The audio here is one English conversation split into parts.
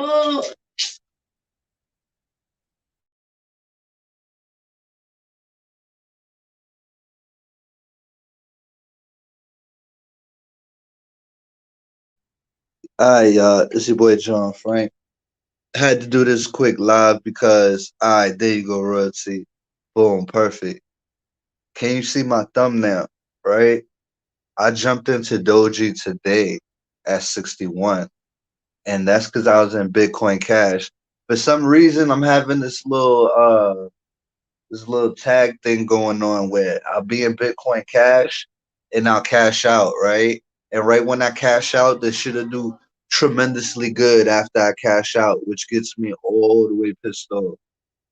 Oh, Hi, it's your boy John Frank. Had to do this quick live because, there you go, royalty. Boom, perfect. Can you see my thumbnail? Right? I jumped into Doji today at 61, and that's because I was in Bitcoin Cash. For some reason, I'm having this little tag thing going on where I'll be in Bitcoin Cash and I'll cash out, right? And right when I cash out, the shit'll do tremendously good after I cash out, which gets me all the way pissed off.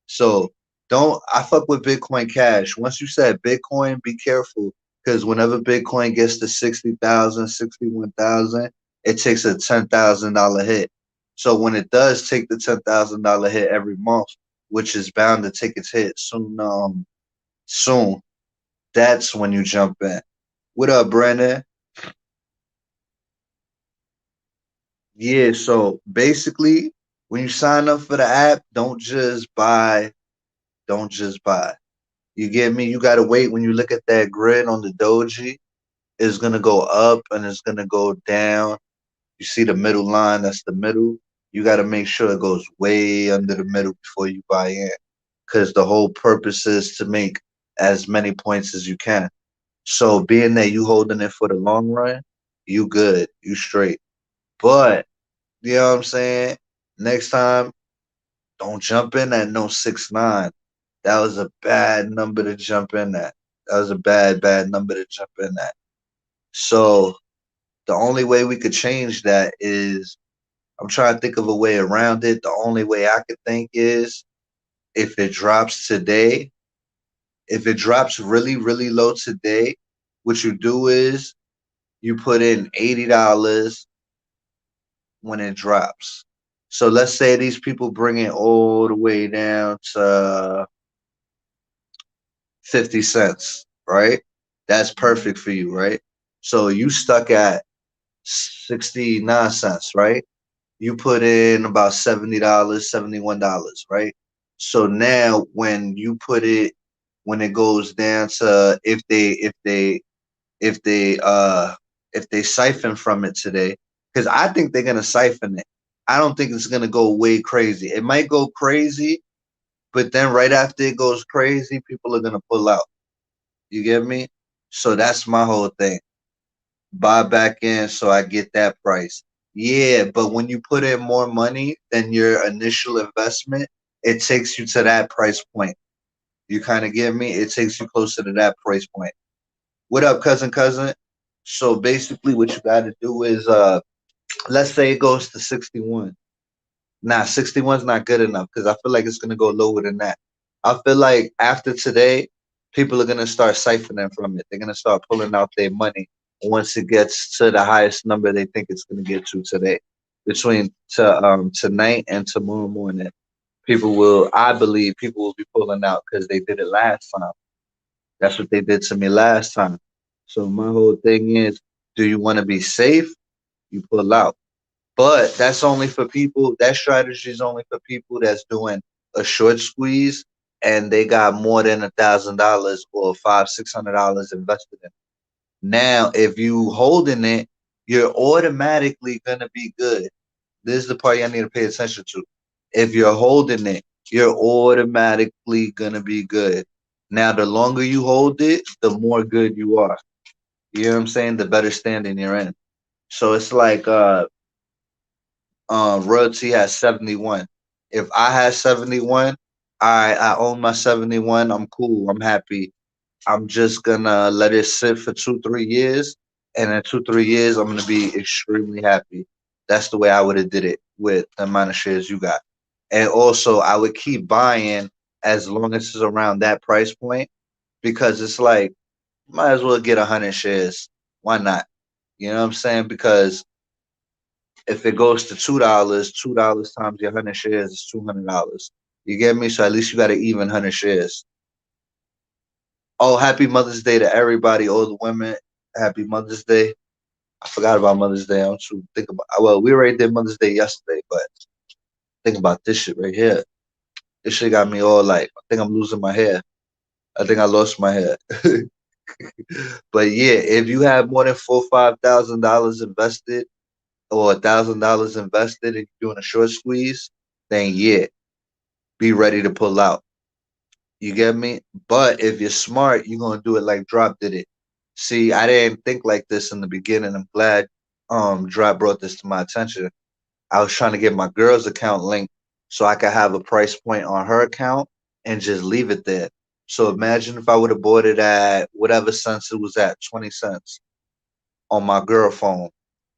So don't I fuck with Bitcoin Cash. Once you said Bitcoin, be careful because whenever Bitcoin gets to 60,000, 61,000, it takes a $10,000 hit. So when it does take the $10,000 hit every month, which is bound to take its hit soon, that's when you jump in. What up, Brandon? Yeah, so basically, when you sign up for the app, don't just buy. You get me? You gotta wait when you look at that grid on the doji, it's gonna go up and it's gonna go down. You see the middle line, that's the middle. You gotta make sure it goes way under the middle before you buy in. Cause the whole purpose is to make as many points as you can. So being that you holding it for the long run, you good, you straight. But you know what I'm saying? Next time, don't jump in at no 6'9". That was a bad number to jump in at. That was a bad number to jump in at. So the only way we could change that is I'm trying to think of a way around it. The only way I could think is if it drops today, if it drops really, really low today, what you do is you put in $80 when it drops. So let's say these people bring it all the way down to 50 cents, right? That's perfect for you, right? So you stuck at 69 cents, right? You put in about $70, $71, right? So now when it goes down to if they siphon from it today, because I think they're gonna siphon it. I don't think it's gonna go way crazy. It might go crazy, but then right after it goes crazy, people are gonna pull out. You get me? So that's my whole thing. Buy back in so I get that price. Yeah, but when you put in more money than your initial investment, it takes you to that price point. You kind of get me? It takes you closer to that price point. What up, cousin? So basically what you gotta do is let's say it goes to 61. Nah, 61's not good enough because I feel like it's gonna go lower than that. I feel like after today, people are gonna start siphoning from it. They're gonna start pulling out their money once it gets to the highest number they think it's gonna get to today. Between tonight and tomorrow morning, I believe people will be pulling out because they did it last time. That's what they did to me last time. So my whole thing is, do you want to be safe? You pull out. But that's only for people. That strategy is only for people that's doing a short squeeze and they got more than $1,000 or $600 invested in. Now, if you holding it, you're automatically gonna be good. This is the part you need to pay attention to. If you're holding it, you're automatically gonna be good. Now, the longer you hold it, the more good you are. You know what I'm saying? The better standing you're in. So it's like royalty has 71. If I had 71, I own my 71. I'm cool. I'm happy. I'm just gonna let it sit for 2, 3 years, and in 2, 3 years, I'm gonna be extremely happy. That's the way I would have did it with the amount of shares you got. And also, I would keep buying as long as it's around that price point because it's like might as well get 100 shares. Why not? You know what I'm saying? Because if it goes to $2 times your 100 shares is $200. You get me? So at least you got an even 100 shares. Oh, happy Mother's Day to everybody, all the women. Happy Mother's Day. I forgot about Mother's Day. I'm too think about. Well, we already did Mother's Day yesterday, but Think about this shit right here. This shit got me all like, I think I'm losing my hair. I think I lost my hair. But yeah, if you have more than $4,000, $5,000 invested, or $1,000 invested, and you're doing a short squeeze, then yeah, be ready to pull out. You get me? But if you're smart, you're gonna do it like Drop did it. See, I didn't think like this in the beginning. I'm glad Drop brought this to my attention. I was trying to get my girl's account linked so I could have a price point on her account and just leave it there. So imagine if I would have bought it at whatever cents it was at, 20 cents on my girl phone,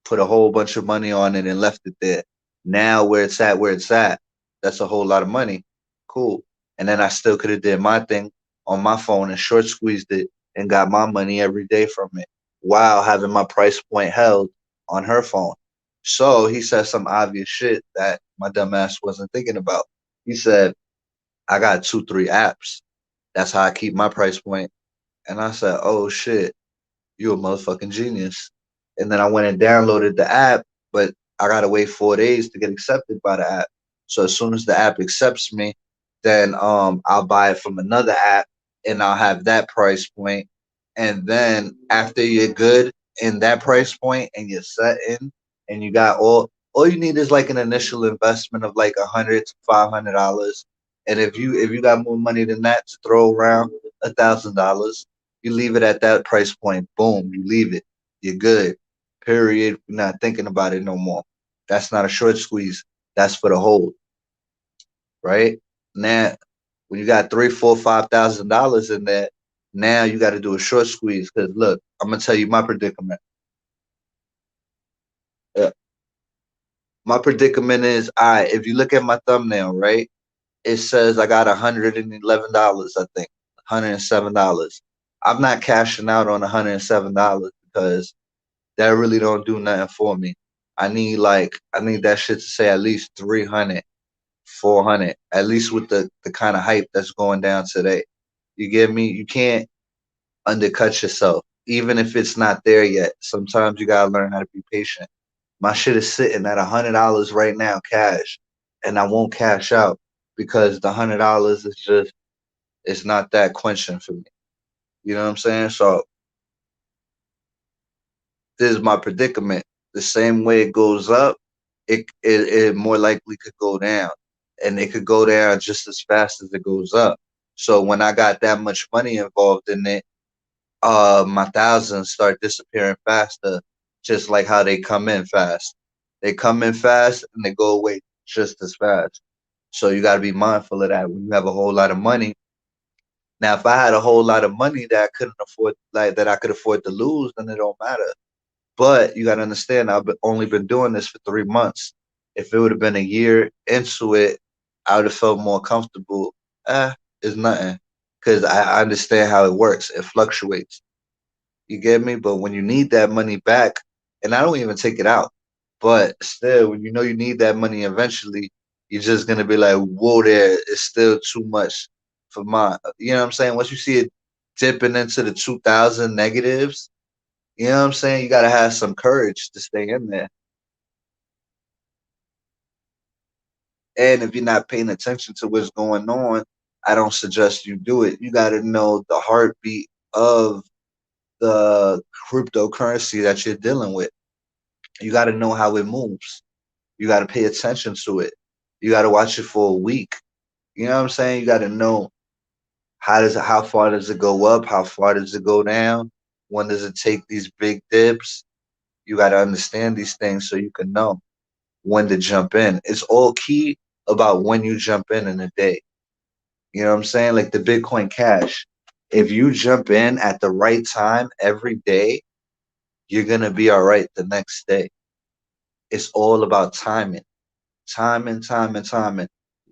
put a whole bunch of money on it and left it there. Now where it's at, that's a whole lot of money. Cool. And then I still could have did my thing on my phone and short squeezed it and got my money every day from it while having my price point held on her phone. So he said some obvious shit that my dumb ass wasn't thinking about. He said, I got two, three apps. That's how I keep my price point. And I said, oh shit, you a motherfucking genius. And then I went and downloaded the app, but I gotta wait 4 days to get accepted by the app. So as soon as the app accepts me, then I'll buy it from another app and I'll have that price point. And then after you're good in that price point and you're set in and you got all you need is like an initial investment of like $100 to $500. And if you got more money than that to throw around, $1,000, you leave it at that price point. Boom, you leave it. You're good. Period. You're not thinking about it no more. That's not a short squeeze. That's for the hold, right? Now, when you got three, four, $5,000 in there, now you got to do a short squeeze. Because look, I'm gonna tell you my predicament. Uh, my predicament is, all right. If you look at my thumbnail, right, it says I got $111. I think $107. I'm not cashing out on $107 because that really don't do nothing for me. I need that shit to say at least 300, 400, at least with the kind of hype that's going down today. You get me? You can't undercut yourself, even if it's not there yet. Sometimes you gotta learn how to be patient. My shit is sitting at $100 right now, cash, and I won't cash out because the $100 is just it's not that quenching for me. You know what I'm saying? So this is my predicament. The same way it goes up, it more likely could go down, and it could go down just as fast as it goes up. So when I got that much money involved in it, my thousands start disappearing faster, just like how they come in fast. They come in fast and they go away just as fast. So you got to be mindful of that when you have a whole lot of money. Now, if I had a whole lot of money that I couldn't afford, like that I could afford to lose, then it don't matter. But you got to understand, only been doing this for 3 months. If it would have been a year into it, I would have felt more comfortable. It's nothing. Because I understand how it works. It fluctuates. You get me? But when you need that money back, and I don't even take it out, but still, when you know you need that money eventually, you're just going to be like, whoa, there, it's still too much for my, you know what I'm saying? Once you see it dipping into the 2000 negatives, you know what I'm saying? You gotta have some courage to stay in there. And if you're not paying attention to what's going on, I don't suggest you do it. You gotta know the heartbeat of the cryptocurrency that you're dealing with. You gotta know how it moves. You gotta pay attention to it. You gotta watch it for a week. You know what I'm saying? You gotta know how far does it go up? How far does it go down? When does it take these big dips? You gotta understand these things so you can know when to jump in. It's all key about when you jump in a day. You know what I'm saying? Like the Bitcoin Cash. If you jump in at the right time every day, you're going to be all right the next day. It's all about timing, timing, timing, timing.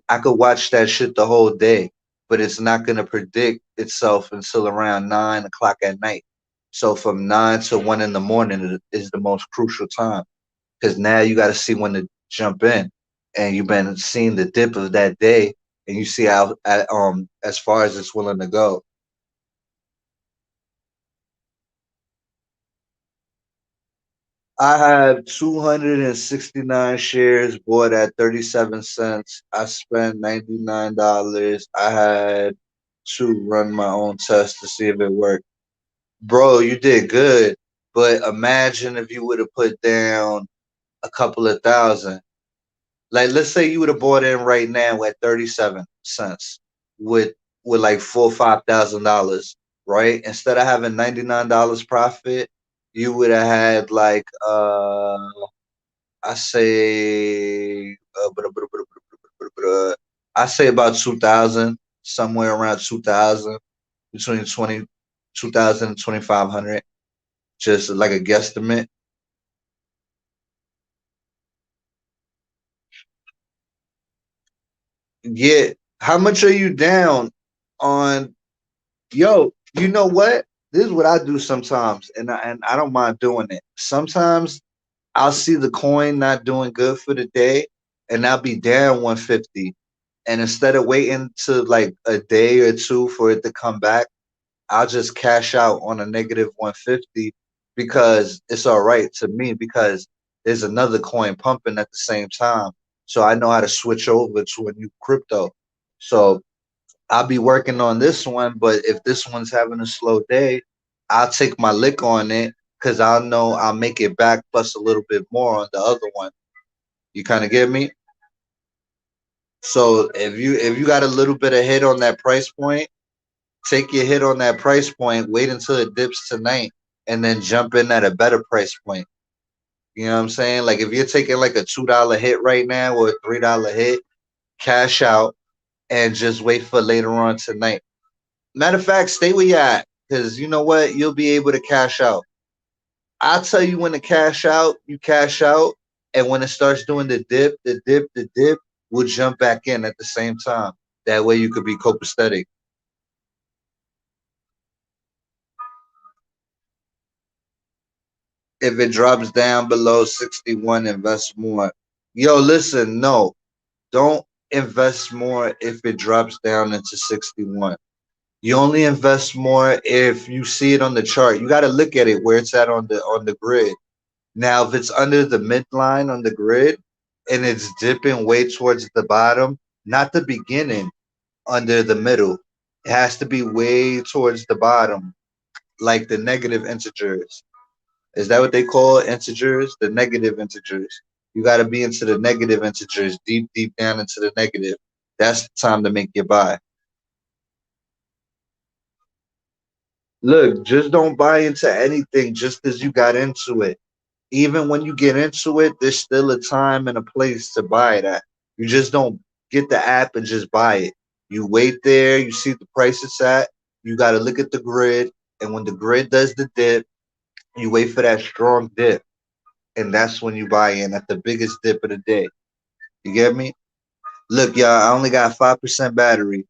I could watch that shit the whole day, but it's not going to predict itself until around 9 o'clock at night. So from 9 to 1 in the morning is the most crucial time because now you got to see when to jump in, and you've been seeing the dip of that day, and you see how as far as it's willing to go. I have 269 shares bought at 37 cents. I spent $99. I had to run my own test to see if it worked. Bro, you did good. But imagine if you would have put down a couple of thousand. Like let's say you would have bought in right now at 37 cents with like $4 or $5,000, right? Instead of having $99 profit, you would have had like I say I say about 2,000, somewhere around 2,000, between 2,000 and 2,500, just like a guesstimate. Yeah. How much are you down on? Yo, you know what? This is what I do sometimes, and I don't mind doing it. Sometimes I'll see the coin not doing good for the day, and I'll be down 150. And instead of waiting to like a day or two for it to come back, I'll just cash out on a negative 150 because it's all right to me because there's another coin pumping at the same time. So I know how to switch over to a new crypto. So I'll be working on this one, but if this one's having a slow day, I'll take my lick on it because I'll know I'll make it back plus a little bit more on the other one. You kind of get me? So if you got a little bit of hit on that price point, take your hit on that price point, wait until it dips tonight, and then jump in at a better price point. You know what I'm saying? Like if you're taking like a $2 hit right now or a $3 hit, cash out and just wait for later on tonight. Matter of fact, stay where you at, because you know what? You'll be able to cash out. I'll tell you when to cash out, you cash out, and when it starts doing the dip, we'll jump back in at the same time. That way you could be copacetic. If it drops down below 61, invest more. Yo, listen, no, don't invest more if it drops down into 61. You only invest more if you see it on the chart. You got to look at it where it's at on the grid. Now, if it's under the midline on the grid and it's dipping way towards the bottom, not the beginning, under the middle, it has to be way towards the bottom, like the negative integers. Is that what they call integers? The negative integers. You got to be into the negative integers, deep, deep down into the negative. That's the time to make your buy. Look, just don't buy into anything just because you got into it. Even when you get into it, there's still a time and a place to buy it at. You just don't get the app and just buy it. You wait there, you see the price it's at, you got to look at the grid, and when the grid does the dip, you wait for that strong dip, and that's when you buy in at the biggest dip of the day. You get me? Look, y'all, I only got 5% battery,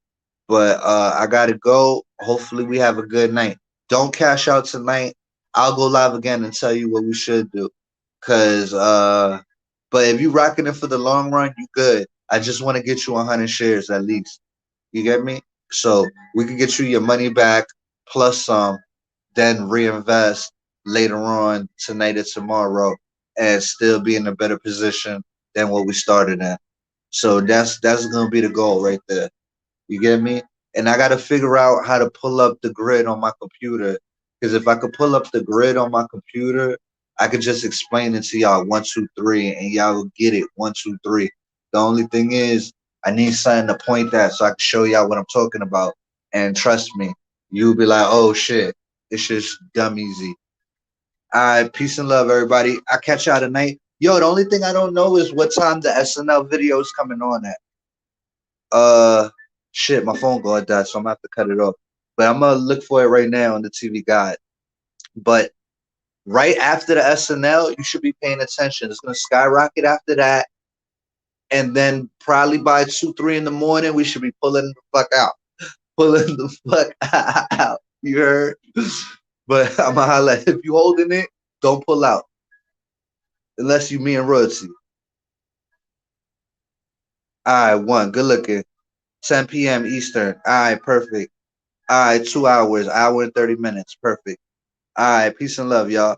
but I gotta go. Hopefully, we have a good night. Don't cash out tonight. I'll go live again and tell you what we should do. Cause but if you rocking it for the long run, you good. I just want to get you 100 shares at least. You get me? So we can get you your money back plus some, then reinvest later on tonight or tomorrow, and still be in a better position than what we started at. So that's gonna be the goal right there. You get me? And I got to figure out how to pull up the grid on my computer. Because if I could pull up the grid on my computer, I could just explain it to y'all 1, 2, 3, and y'all will get it 1, 2, 3. The only thing is, I need something to point at so I can show y'all what I'm talking about. And trust me, you'll be like, oh shit, it's just dumb easy. All right, peace and love, everybody. I'll catch y'all tonight. Yo, the only thing I don't know is what time the SNL video is coming on at. Uh, shit, my phone going dead, so I'm gonna have to cut it off. But I'm gonna look for it right now on the TV guide. But right after the SNL, you should be paying attention. It's gonna skyrocket after that, and then probably by 2, 3 in the morning, we should be pulling the fuck out, pulling the fuck out. You heard? But I'm gonna holla. If you holding it, don't pull out unless you me and royalty. All right, one. Good looking. 10 p.m. Eastern. All right, perfect. All right, 2 hours, hour and 30 minutes. Perfect. All right, peace and love, y'all.